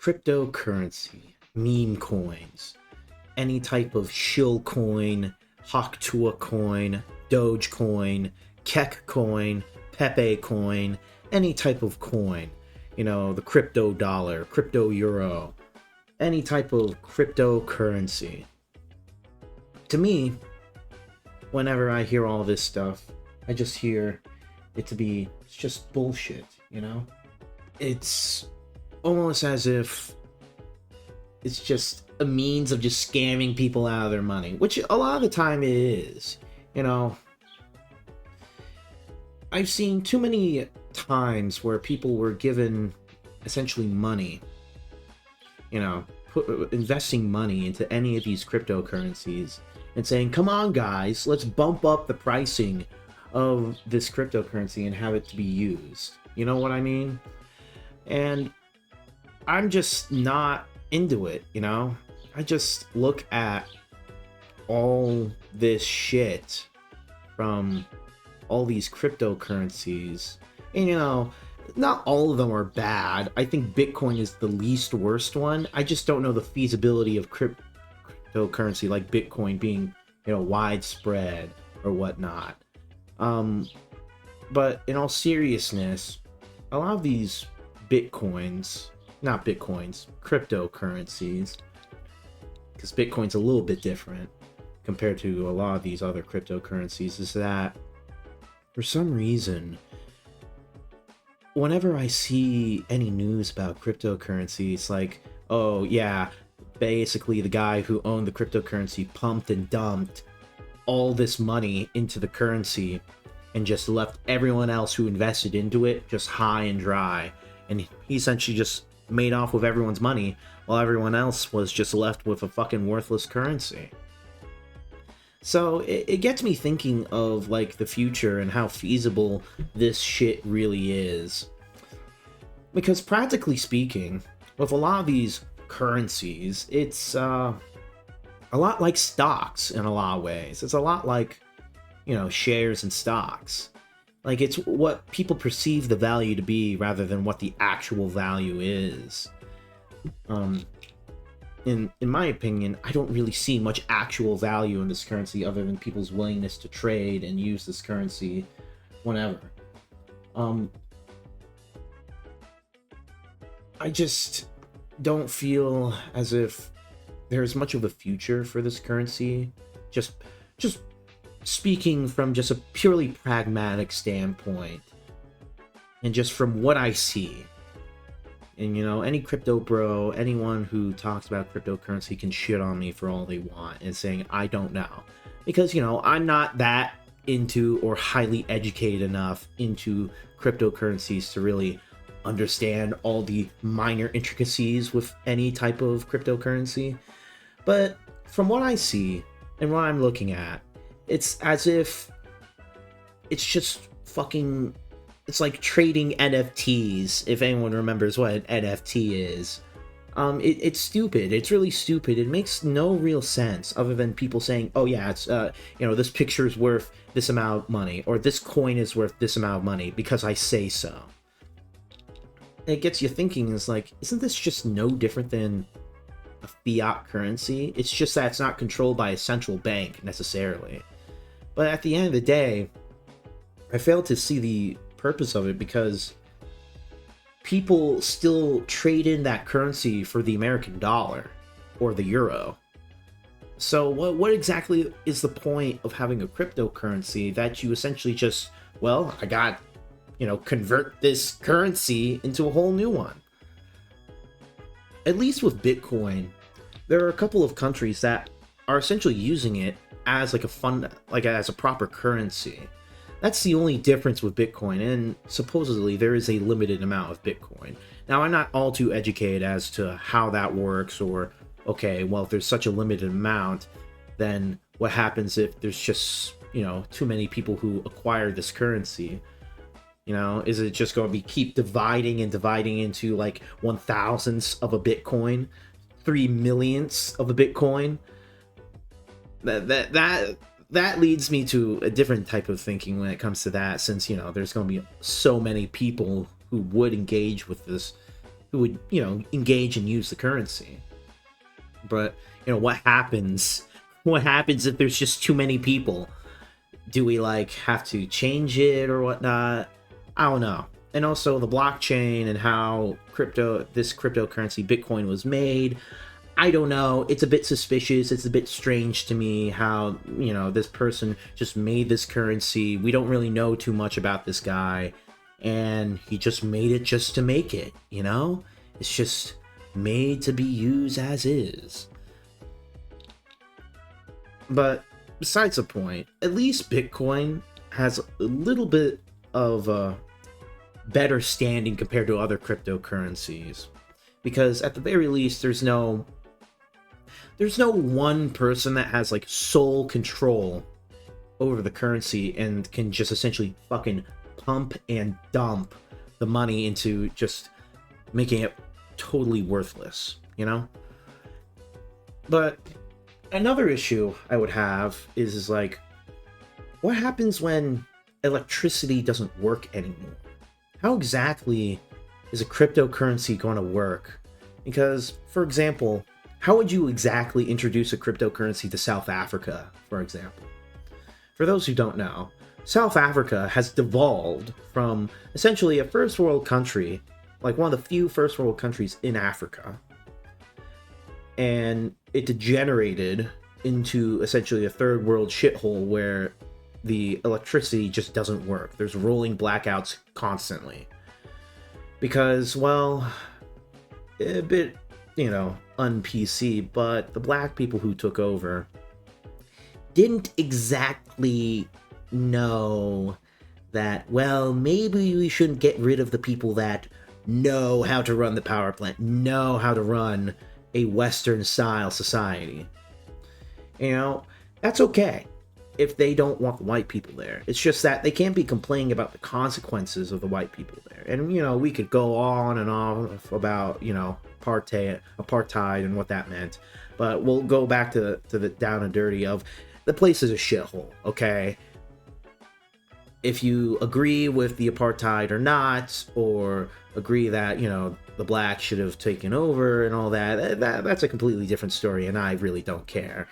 Cryptocurrency, meme coins, any type of shill coin, Haktua coin, Dogecoin, Kek coin, Pepe coin, any type of coin. The crypto dollar, crypto euro, any type of cryptocurrency. To me, whenever I hear all this stuff, I just hear it's just bullshit. It's almost as if it's just a means of just scamming people out of their money, which a lot of the time it is. I've seen too many times where people were given essentially money, investing money into any of these cryptocurrencies and saying, come on guys, let's bump up the pricing of this cryptocurrency and have it to be used. You know what I mean? And I'm just not into it. I just look at all this shit from all these cryptocurrencies, and not all of them are bad. I think Bitcoin is the least worst one. I just don't know the feasibility of cryptocurrency like Bitcoin being widespread or whatnot. But in all seriousness, a lot of these cryptocurrencies, because Bitcoin's a little bit different compared to a lot of these other cryptocurrencies, is that for some reason, whenever I see any news about cryptocurrency, it's like, oh yeah, basically the guy who owned the cryptocurrency pumped and dumped all this money into the currency and just left everyone else who invested into it just high and dry. And he essentially just made off with everyone's money while everyone else was just left with a fucking worthless currency. So it gets me thinking of like the future and how feasible this shit really is. Because practically speaking, with a lot of these currencies, it's a lot like stocks in a lot of ways. It's a lot like, shares and stocks. Like, it's what people perceive the value to be rather than what the actual value is. In my opinion, I don't really see much actual value in this currency other than people's willingness to trade and use this currency whenever. I just don't feel as if there's much of a future for this currency. Just speaking from just a purely pragmatic standpoint, and just from what I see. And any crypto bro, anyone who talks about cryptocurrency can shit on me for all they want and saying I don't know, because I'm not that into or highly educated enough into cryptocurrencies to really understand all the minor intricacies with any type of cryptocurrency. But from what I see and what I'm looking at, it's as if it's just fucking, it's like trading NFTs, if anyone remembers what an NFT is. It's stupid. It's really stupid. It makes no real sense other than people saying, oh yeah, it's, this picture is worth this amount of money, or this coin is worth this amount of money because I say so. It gets you thinking, is like, isn't this just no different than a fiat currency? It's just that it's not controlled by a central bank necessarily. But at the end of the day, I fail to see the purpose of it, because people still trade in that currency for the American dollar or the euro. So what exactly is the point of having a cryptocurrency that you essentially just, well, I got, convert this currency into a whole new one? At least with Bitcoin, there are a couple of countries that are essentially using it as as a proper currency. That's the only difference with Bitcoin, and supposedly there is a limited amount of Bitcoin. Now, I'm not all too educated as to how that works, or, okay, well, if there's such a limited amount, then what happens if there's just, too many people who acquire this currency? Is it just going to be keep dividing and dividing into like 1,000ths of a Bitcoin, 3 millionths of a Bitcoin? That leads me to a different type of thinking when it comes to that, since there's going to be so many people who would engage with this who would, engage and use the currency. But, what happens? What happens if there's just too many people? Do we, have to change it or whatnot? I don't know. And also the blockchain and how this cryptocurrency Bitcoin was made, I don't know. It's a bit suspicious. It's a bit strange to me how, this person just made this currency. We don't really know too much about this guy. And he just made it just to make it, It's just made to be used as is. But besides the point, at least Bitcoin has a little bit of a better standing compared to other cryptocurrencies. Because at the very least, there's no one person that has sole control over the currency and can just essentially fucking pump and dump the money into just making it totally worthless, But another issue I would have is what happens when electricity doesn't work anymore? How exactly is a cryptocurrency going to work? Because, for example, how would you exactly introduce a cryptocurrency to South Africa, for example? For those who don't know, South Africa has devolved from essentially a first world country, one of the few first world countries in Africa, and it degenerated into essentially a third world shithole where the electricity just doesn't work. There's rolling blackouts constantly. Because, well, a bit, un-PC, but the black people who took over didn't exactly know that, well, maybe we shouldn't get rid of the people that know how to run the power plant, know how to run a Western-style society. That's okay if they don't want the white people there. It's just that they can't be complaining about the consequences of the white people there. And, we could go on and on about, apartheid and what that meant. But we'll go back to the down and dirty of the place is a shithole, okay? If you agree with the apartheid or not, or agree that, the blacks should have taken over and all that's a completely different story, and I really don't care.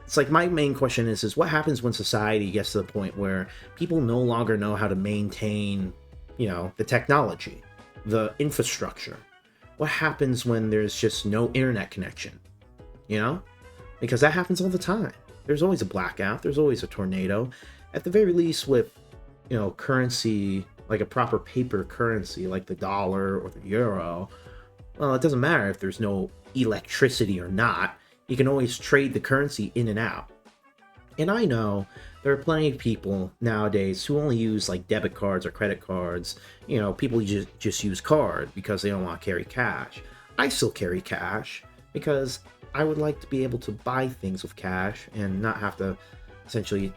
It's my main question is what happens when society gets to the point where people no longer know how to maintain, the technology, the infrastructure? What happens when there's just no internet connection? Because that happens all the time. There's always a blackout. There's always a tornado. At the very least with, currency, a proper paper currency, like the dollar or the euro, well, it doesn't matter if there's no electricity or not. You can always trade the currency in and out. And I know there are plenty of people nowadays who only use debit cards or credit cards. People just use card because they don't want to carry cash. I still carry cash because I would like to be able to buy things with cash and not have to essentially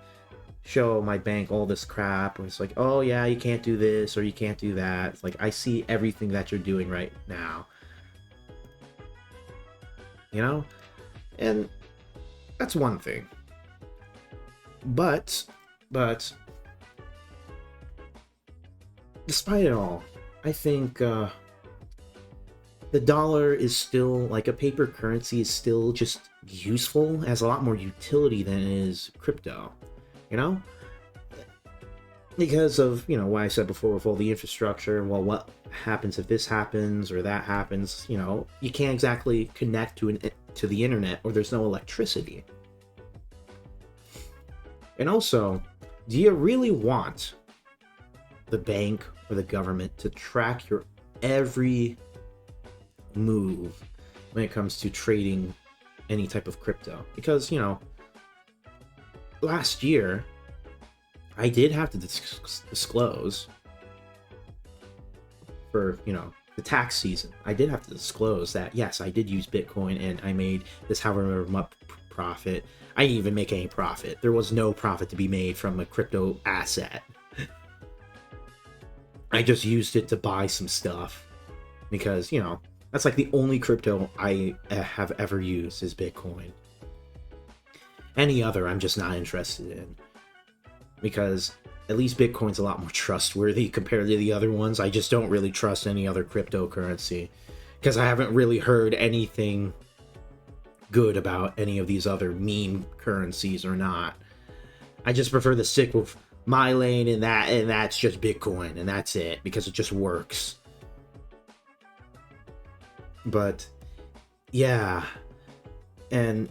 show my bank all this crap where it's oh yeah, you can't do this or you can't do that. It's I see everything that you're doing right now. And that's one thing. But despite it all, I think the dollar is still a paper currency is still just useful, has a lot more utility than it is crypto, because of what I said before with all the infrastructure. Well, what happens if this happens or that happens? You can't exactly connect to the internet, or there's no electricity. And also, do you really want the bank or the government to track your every move when it comes to trading any type of crypto? Because, last year, I did have to disclose for, the tax season. I did have to disclose that, yes, I did use Bitcoin and I made this however much profit. I didn't even make any profit. There was no profit to be made from a crypto asset. I just used it to buy some stuff because, that's the only crypto I have ever used is Bitcoin. Any other, I'm just not interested in. Because at least Bitcoin's a lot more trustworthy compared to the other ones. I just don't really trust any other cryptocurrency because I haven't really heard anything good about any of these other meme currencies or not. I just prefer to stick with my lane, and that's just Bitcoin, and that's it, because it just works. But yeah, and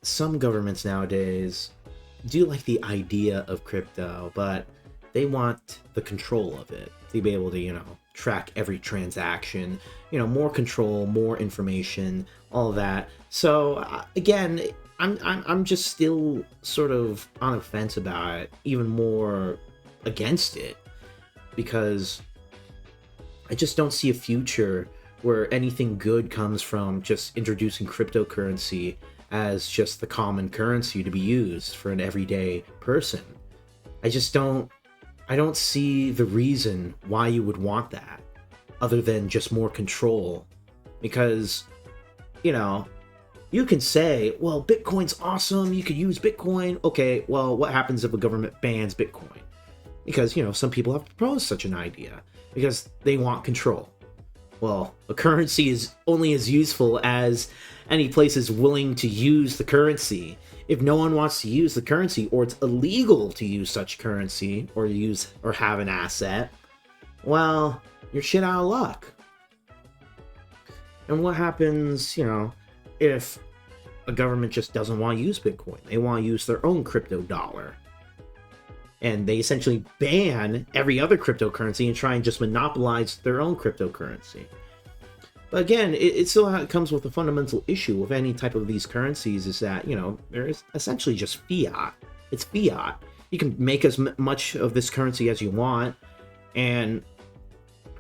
some governments nowadays do like the idea of crypto, but they want the control of it to be able to, track every transaction, more control, more information, all of that. So again, I'm just still sort of on the fence about it, even more against it, because I just don't see a future where anything good comes from just introducing cryptocurrency as just the common currency to be used for an everyday person. I don't see the reason why you would want that, other than just more control. Because, you can say, well, Bitcoin's awesome, you could use Bitcoin. Okay, well, what happens if a government bans Bitcoin? Because, some people have proposed such an idea, because they want control. Well, a currency is only as useful as any place is willing to use the currency. If no one wants to use the currency, or it's illegal to use such currency, or have an asset, well, you're shit out of luck. And what happens, if a government just doesn't want to use Bitcoin? They want to use their own crypto dollar. And they essentially ban every other cryptocurrency and try and just monopolize their own cryptocurrency. But again, it still comes with a fundamental issue with any type of these currencies, is that, there is essentially just fiat. It's fiat. You can make as much of this currency as you want, and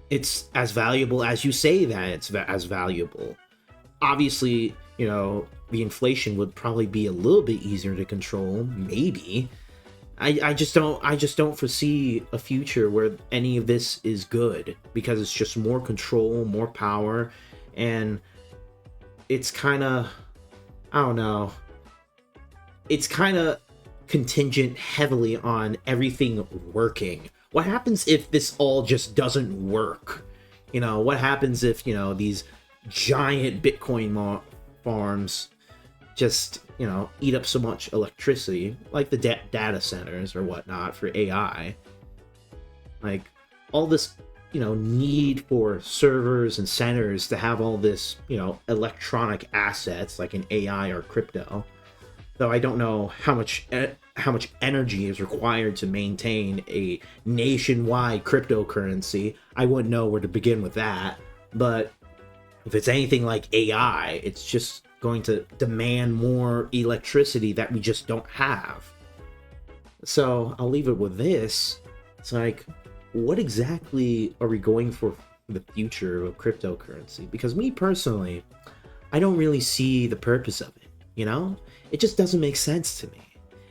it's as valuable as you say that it's as valuable. Obviously, the inflation would probably be a little bit easier to control, maybe. I just don't foresee a future where any of this is good, because it's just more control, more power, and it's kind of, I don't know, it's kind of contingent heavily on everything working. What happens if this all just doesn't work? What happens if, these giant Bitcoin farms just, eat up so much electricity, like the data centers or whatnot for AI. Like, all this, need for servers and centers to have all this, electronic assets like an AI or crypto. Though I don't know how much energy is required to maintain a nationwide cryptocurrency. I wouldn't know where to begin with that. But if it's anything like AI, it's just going to demand more electricity that we just don't have. So I'll leave it with this. It's like, what exactly are we going for the future of cryptocurrency? Because me personally, I don't really see the purpose of it, It just doesn't make sense to me.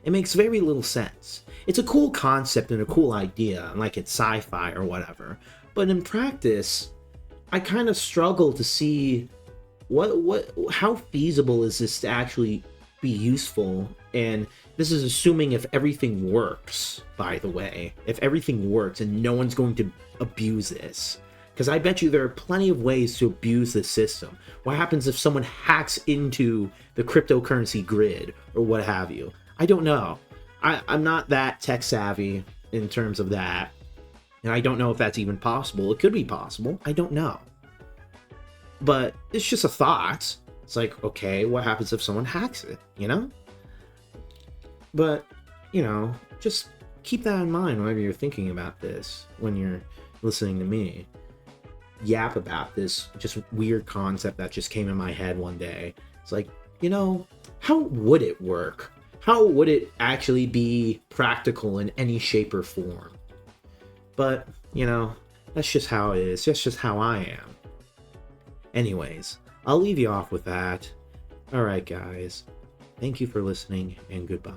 It makes very little sense. It's a cool concept and a cool idea, like it's sci-fi or whatever. But in practice, I kind of struggle to see how feasible is this to actually be useful. And this is assuming if everything works, by the way. If everything works and no one's going to abuse this. Because I bet you there are plenty of ways to abuse this system. What happens if someone hacks into the cryptocurrency grid or what have you? I don't know. I'm not that tech savvy in terms of that. And I don't know if that's even possible. It could be possible. I don't know. But it's just a thought. It's like, okay, what happens if someone hacks it, But, just keep that in mind whenever you're thinking about this, when you're listening to me yap about this just weird concept that just came in my head one day. It's like, how would it work? How would it actually be practical in any shape or form? But, that's just how it is. That's just how I am. Anyways, I'll leave you off with that. Alright, guys. Thank you for listening, and goodbye.